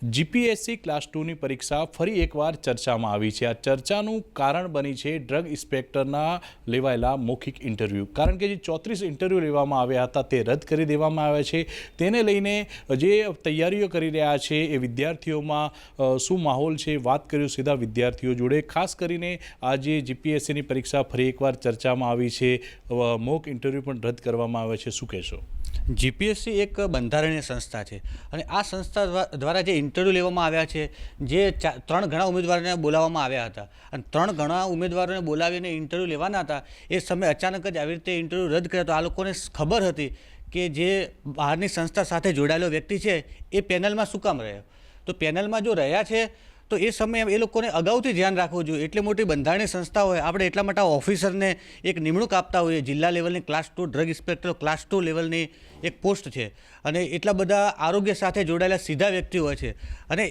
GPSC class 2ની પરીક્ષા ફરી એકવાર ચર્ચામાં આવી છે। આ ચર્ચાનું કારણ બની છે ડ્રગ ઇન્સ્પેક્ટરના લેવાયેલા મૌખિક ઇન્ટરવ્યૂ। કારણ કે જે 34 ઇન્ટરવ્યૂ લેવામાં આવ્યા હતા તે રદ કરી દેવામાં આવ્યા છે। તેને લઈને જે તૈયારીઓ કરી રહ્યા છે એ વિદ્યાર્થીઓમાં શું માહોલ છે, વાત કર્યું સીધા વિદ્યાર્થીઓ જોડે। ખાસ કરીને આજે જીપીએસસીની પરીક્ષા ફરી એકવાર ચર્ચામાં આવી છે, મૌખિક ઇન્ટરવ્યૂ પણ રદ કરવામાં આવ્યા છે। શું કહેશો? જીપીએસસી એક બંધારણીય સંસ્થા છે અને આ સંસ્થા દ્વારા જે ઇન્ટરવ્યૂ લેવામાં આવ્યા છે, જે 3 ઘણા ઉમેદવારોને બોલાવવામાં આવ્યા હતા અને 3 ઘણા ઉમેદવારોને બોલાવીને ઇન્ટરવ્યૂ લેવાના હતા, એ સમયે અચાનક જ આવી રીતે ઇન્ટરવ્યૂ રદ કર્યા। તો આ લોકોને ખબર હતી કે જે બહારની સંસ્થા સાથે જોડાયેલો વ્યક્તિ છે એ પેનલમાં શું કામ રહ્યો? તો પેનલમાં જો રહ્યા છે તો એ સમયે એ લોકોને અગાઉથી ધ્યાન રાખવું જોઈએ। એટલી મોટી બંધારણીય સંસ્થા હોય, આપણે એટલા માટે ઓફિસરને એક નિમણૂક આપતા હોઈએ। જિલ્લા લેવલની ક્લાસ 2 ડ્રગ ઇન્સ્પેક્ટર ક્લાસ 2 લેવલની એક પોસ્ટ છે અને એટલા બધા આરોગ્ય સાથે જોડાયેલા સીધા વ્યક્તિ હોય છે અને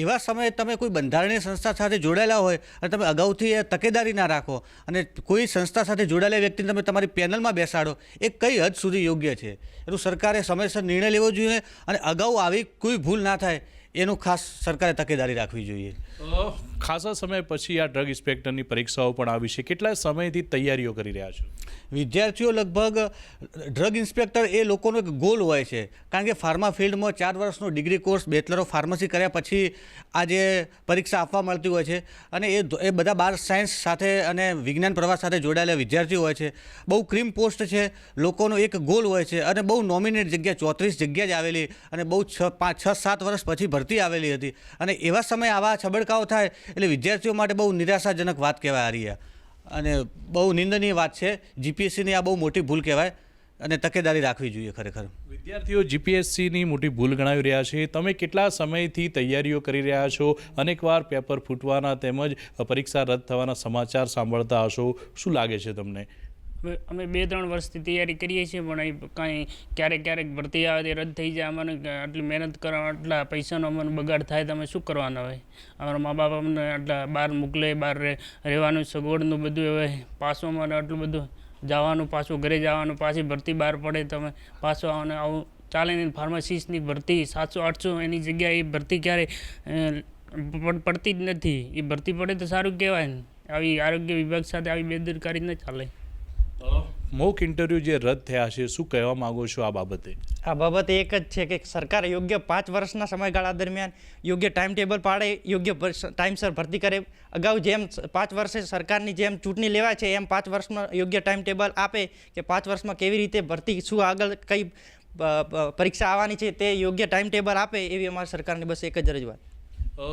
એવા સમયે તમે કોઈ બંધારણીય સંસ્થા સાથે જોડાયેલા હોય અને તમે અગાઉથી એ તકેદારી ના રાખો અને કોઈ સંસ્થા સાથે જોડાયેલા વ્યક્તિને તમે તમારી પેનલમાં બેસાડો, એ કઈ હદ સુધી યોગ્ય છે? એનું સરકારે સમયસર નિર્ણય લેવો જોઈએ અને અગાઉ આવી કોઈ ભૂલ ના થાય એનું ખાસ સરકારે તકેદારી રાખવી જોઈએ। ખાસા સમય પછી આ ડ્રગ ઇન્સ્પેક્ટરની પરીક્ષાઓ પણ આવી છે। કેટલા સમયથી તૈયારીઓ કરી રહ્યા છો? વિદ્યાર્થીઓ લગભગ ડ્રગ ઇન્સ્પેક્ટર એ લોકોનો એક ગોલ હોય છે, કારણ કે ફાર્મા ફિલ્ડમાં 4 વર્ષનો degree course bachelor of pharmacy કર્યા પછી આ જે પરીક્ષા આપવા મળતી હોય છે અને એ બધા 12 સાયન્સ સાથે અને વિજ્ઞાન પ્રવાહ સાથે જોડાયેલા વિદ્યાર્થીઓ હોય છે। બહુ ક્રીમ પોસ્ટ છે, લોકોનો એક ગોલ હોય છે અને બહુ નોમિનેટ જગ્યા 34 જગ્યા જ આવેલી અને બહુ 6-7 વર્ષ પછી ભરતી આવેલી હતી અને એવા સમયે આવા છબડકાઓ થાય એટલે વિદ્યાર્થીઓ માટે બહુ નિરાશાજનક વાત કહેવાય આ રહ્યા અને બહુ નિંદનીય વાત છે। જીપીએસસીની આ બહુ મોટી ભૂલ કહેવાય અને તકેદારી રાખવી જોઈએ ખરેખર। વિદ્યાર્થીઓ જીપીએસસીની મોટી ભૂલ ગણાવી રહ્યા છે। તમે કેટલા સમયથી તૈયારીઓ કરી રહ્યા છો? અનેકવાર પેપર ફૂટવાના તેમજ પરીક્ષા રદ થવાના સમાચાર સાંભળતા હશો। શું લાગે છે તમને? અમે 2-3 વર્ષથી તૈયારી કરીએ છીએ, પણ કાંઈ ક્યારેક ભરતી આવે તે રદ થઈ જાય। અમને આટલી મહેનત કરવા, આટલા પૈસાનો અમને બગાડ થાય તો અમે શું કરવાના હોય? અમારા મા બાપ અમને આટલા બહાર મોકલે, બહાર રહેવાનું સગવડનું બધું, હવે પાછું અમારે આટલું બધું જવાનું, પાછું ઘરે જવાનું, પાછી ભરતી બહાર પડે તમે પાછું આવવાનું, આવું ચાલે નહીં। ફાર્માસિસ્ટની ભરતી 700-800 એની જગ્યાએ એ ભરતી ક્યારે પડતી જ નથી। એ ભરતી પડે તો સારું કહેવાય ને। આવી આરોગ્ય વિભાગ સાથે આવી બેદરકારી ન ચાલે। મૌખિક ઇન્ટરવ્યૂ જે રદ થયા છે, શું કહેવા માગો છો આ બાબતે? આ બાબત એક જ છે કે સરકારે યોગ્ય 5 વર્ષના સમયગાળા દરમિયાન યોગ્ય ટાઈમ ટેબલ પાડે, યોગ્ય ટાઈમસર ભરતી કરે। અગાઉ જેમ 5 વર્ષે સરકારની જેમ ચૂંટણી લેવાય છે એમ 5 વર્ષમાં યોગ્ય ટાઈમ ટેબલ આપે કે 5 વર્ષમાં કેવી રીતે ભરતી, શું આગળ કઈ પરીક્ષા આવવાની છે તે યોગ્ય ટાઈમ ટેબલ આપે, એવી અમારી સરકારની બસ એક જ રજૂઆત।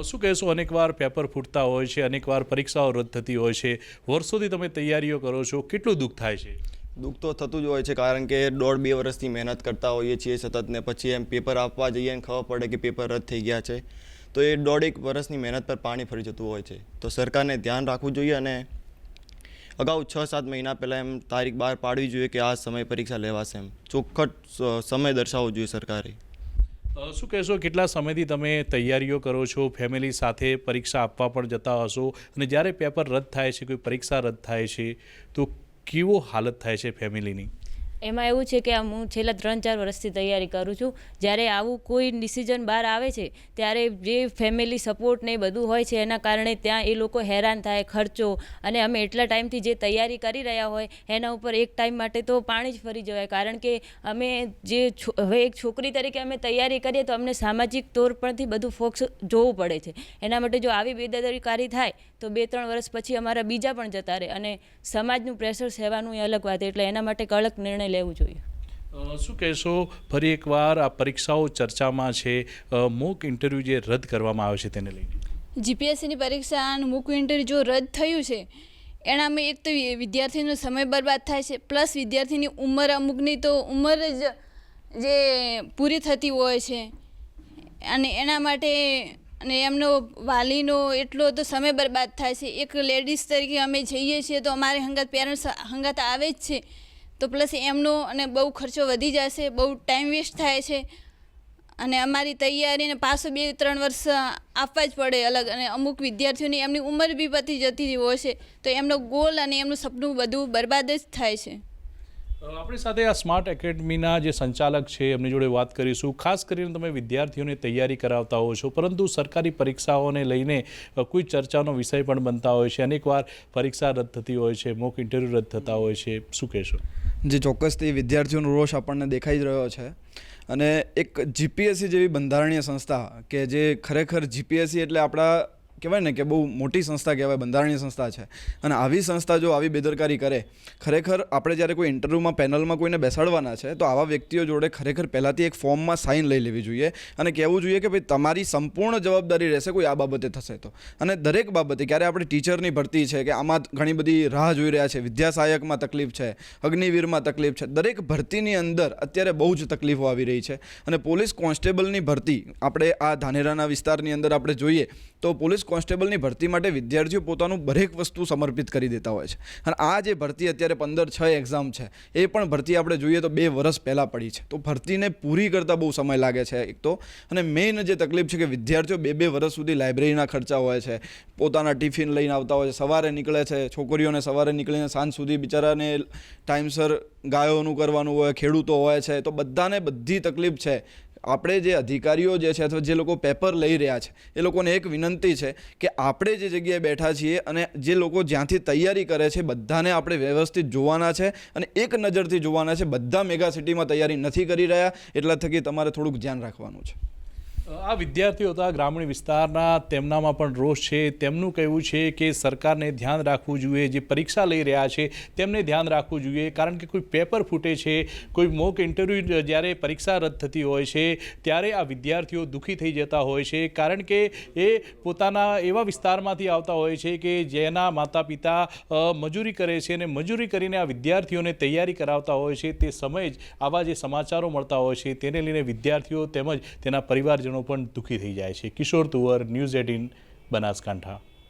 શું કહેશો? અનેકવાર પેપર ફૂટતા હોય છે, અનેકવાર પરીક્ષાઓ રદ થતી હોય છે, વર્ષોથી તમે તૈયારીઓ કરો છો, કેટલું દુઃખ થાય છે? દુઃખ તો થતું જ હોય છે, કારણ કે 1.5-2 વર્ષથી મહેનત કરતા હોઈએ છીએ સતત, ને પછી એમ પેપર આપવા જઈએ અને ખબર પડે કે પેપર રદ થઈ ગયા છે, તો એ 1.5 વર્ષની મહેનત પર પાણી ફરી જતું હોય છે। તો સરકારને ધ્યાન રાખવું જોઈએ અને અગાઉ 6-7 મહિના પહેલાં એમ તારીખ બહાર પાડવી જોઈએ કે આ સમય પરીક્ષા લેવાશે, એમ ચોખ્ખટ સમય દર્શાવવો જોઈએ સરકારે। શું કહેશો? કેટલા સમયથી તમે તૈયારીઓ કરો છો? ફેમિલી સાથે પરીક્ષા આપવા પણ જતા હશો અને જ્યારે પેપર રદ થાય છે, કોઈ પરીક્ષા રદ થાય છે તો કેવો હાલત થાય છે ફેમિલીની? એમાં એવું છે કે હું છેલ્લા 3-4 વર્ષથી તૈયારી કરું છું। જ્યારે આવું કોઈ ડિસિઝન બહાર આવે છે ત્યારે જે ફેમિલી સપોર્ટ ને બધું હોય છે એના કારણે ત્યાં એ લોકો હેરાન થાય, ખર્ચો, અને અમે એટલા ટાઈમથી જે તૈયારી કરી રહ્યા હોય એના ઉપર એક ટાઈમ માટે તો પાણી જ ફરી જવાય। કારણ કે અમે જે હવે એક છોકરી તરીકે અમે તૈયારી કરીએ તો અમને સામાજિક તौर પરથી બધું ફોકસ જોવું પડે છે। એના માટે જો આવી બેદરકારી થાય તો 2-3 વર્ષ પછી અમારા બીજા પણ જતા રહે અને સમાજનું પ્રેશર સહેવાનું એ અલગ વાત, એટલે એના માટે કડક નિર્ણય લેવું જોઈએ। શું કહેશો? ફરી એકવાર આ પરીક્ષાઓ ચર્ચામાં છે, મૌખિક ઇન્ટરવ્યૂ જે રદ કરવામાં આવે છે તેને લઈને? જીપીએસસીની પરીક્ષાનું મૌખિક ઇન્ટરવ્યૂ જો રદ થયું છે એનામાં એક તો વિદ્યાર્થીનો સમય બરબાદ થાય છે, પ્લસ વિદ્યાર્થીની ઉંમર, અમુકની તો ઉંમર જ જે પૂરી થતી હોય છે અને એના માટે અને એમનો વાલીનો એટલો તો સમય બરબાદ થાય છે। એક લેડીઝ તરીકે અમે જઈએ છીએ તો અમારે હંગાત પેરેન્ટ્સ હંગાત આવે જ છે, તો પ્લસ એમનો અને બહુ ખર્ચો વધી જશે, બહુ ટાઈમ વેસ્ટ થાય છે અને અમારી તૈયારીને પાછો 2-3 વર્ષ આપવા જ પડે અલગ, અને અમુક વિદ્યાર્થીઓની એમની ઉંમર બી પતી જતી હોય છે તો એમનો ગોલ અને એમનું સપનું બધું બરબાદ જ થાય છે। આપણી સાથે આ સ્માર્ટ એકેડમીના જે સંચાલક છે એમની જોડે વાત કરીશું. ખાસ કરીને તમે વિદ્યાર્થીઓને તૈયારી કરાવતા હો છો, પરંતુ સરકારી પરીક્ષાઓને લઈને કોઈ ચર્ચાનો વિષય પણ બનતા હોય છે. અનેકવાર પરીક્ષા રદ થતી હોય છે, મોક ઇન્ટરવ્યૂ રદ થતા હોય છે. શું કહેશો? જે ચોક્કસથી વિદ્યાર્થીઓનો રોષ આપણને દેખાઈ જ રહ્યો છે. અને એક જીપીએસસી જેવી બંધારણીય સંસ્થા કે જે ખરેખર જીપીએસસી એટલે આપણા કહેવાય ને કે બહુ મોટી સંસ્થા કહેવાય, બંધારણીય સંસ્થા છે. અને આવી સંસ્થા જો આવી બેદરકારી કરે, ખરેખર આપણે જ્યારે કોઈ ઇન્ટરવ્યૂમાં પેનલમાં કોઈને બેસાડવાના છે તો આવા વ્યક્તિઓ જોડે ખરેખર પહેલાંથી એક ફોર્મમાં સાઇન લઈ લેવી જોઈએ અને કહેવું જોઈએ કે ભાઈ તમારી સંપૂર્ણ જવાબદારી રહેશે કોઈ આ બાબતે થશે તો. અને દરેક બાબતે, ક્યારે આપણે ટીચરની ભરતી છે કે આમાં ઘણી બધી રાહ જોઈ રહ્યા છે, વિદ્યા સહાયકમાં તકલીફ છે, અગ્નિવીરમાં તકલીફ છે, દરેક ભરતીની અંદર અત્યારે બહુ જ તકલીફો આવી રહી છે. અને પોલીસ કોન્સ્ટેબલની ભરતી આપણે આ ધાનેરાના વિસ્તારની અંદર આપણે જોઈએ તો પોલીસ કોન્સ્ટેબલની ભરતી માટે વિદ્યાર્થીઓ પોતાનું દરેક વસ્તુ સમર્પિત કરી દેતા હોય છે. અને આ જે ભરતી અત્યારે 15-6 એક્ઝામ છે એ પણ ભરતી આપણે જોઈએ તો 2 વર્ષ પહેલાં પડી છે. તો ભરતીને પૂરી કરતાં બહુ સમય લાગે છે એક તો. અને મેઇન જે તકલીફ છે કે વિદ્યાર્થીઓ 2-2 વર્ષ સુધી લાઇબ્રેરીના ખર્ચા હોય છે, પોતાના ટિફિન લઈને આવતા હોય છે, સવારે નીકળે છે, છોકરીઓને સવારે નીકળીને સાંજ સુધી બિચારાને ટાઈમસર ગાયોનું કરવાનું હોય, ખેડૂતો હોય છે, તો બધાને બધી તકલીફ છે. આપણે જે અધિકારીઓ જે છે અથવા જે લોકો પેપર લઈ રહ્યા છે એ લોકોને એક વિનંતી છે કે આપણે જે જગ્યાએ બેઠા છીએ અને જે લોકો જ્યાંથી તૈયારી કરે છે બધાને આપણે વ્યવસ્થિત જોવાના છે અને એક નજરથી જોવાના છે. બધા મેગા સિટીમાં તૈયારી નથી કરી રહ્યા, એટલા થકી તમારે થોડુંક ધ્યાન રાખવાનું છે. આ વિદ્યાર્થીઓ હતા ગ્રામીણ વિસ્તારના, તેમનામાં પણ રોષ છે. તેમનું કહેવું છે કે સરકારને ધ્યાન રાખવું જોઈએ, જે પરીક્ષા લઈ રહ્યા છે તેમને ધ્યાન રાખવું જોઈએ, કારણ કે કોઈ પેપર ફૂટે છે, કોઈ મોક ઇન્ટરવ્યૂ જ્યારે પરીક્ષા રદ થતી હોય છે ત્યારે આ વિદ્યાર્થીઓ દુઃખી થઈ જતા હોય છે, કારણ કે એ પોતાના એવા વિસ્તારમાંથી આવતા હોય છે કે જેના માતા પિતા મજૂરી કરે છે અને મજૂરી કરીને આ વિદ્યાર્થીઓને તૈયારી કરાવતા હોય છે. તે સમયે જ આવા જે સમાચારો મળતા હોય છે તેને લઈને વિદ્યાર્થીઓ તેમજ તેના પરિવારજનો પણ દુઃખી થઈ જાય છે. કિશોર તુવર, ન્યૂઝ 18, બનાસકાંઠા.